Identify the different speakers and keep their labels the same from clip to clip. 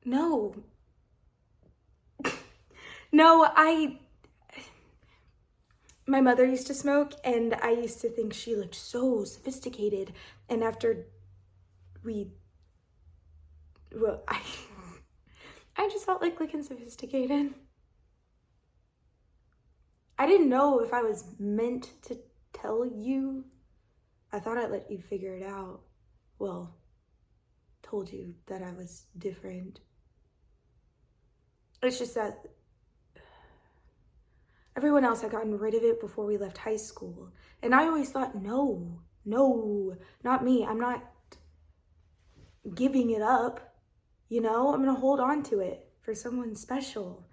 Speaker 1: No. No, my mother used to smoke, and I used to think she looked so sophisticated. And after we, well, I just felt like looking sophisticated. I didn't know if I was meant to tell you. I thought I'd let you figure it out. Well, told you that I was different. It's just that everyone else had gotten rid of it before we left high school. And I always thought, no, not me. I'm not giving it up. I'm gonna hold on to it for someone special,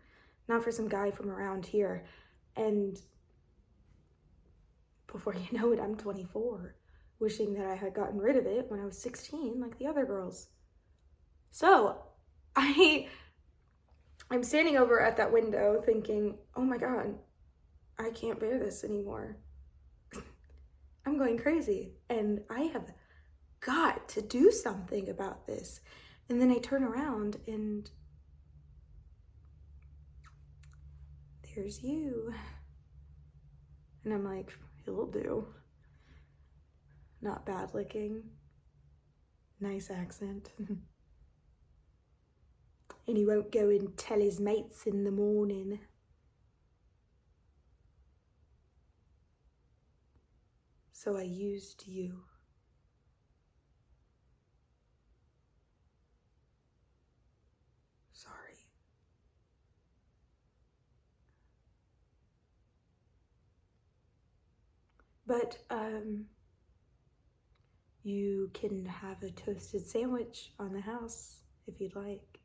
Speaker 1: not for some guy from around here. And before you know it, I'm 24, wishing that I had gotten rid of it when I was 16, like the other girls. So I'm standing over at that window thinking, oh my God, I can't bear this anymore. I'm going crazy, and I have got to do something about this. And then I turn around and there's you. And I'm like, he'll do. Not bad looking. Nice accent. And he won't go and tell his mates in the morning. So I used you. Sorry. But, you can have a toasted sandwich on the house if you'd like.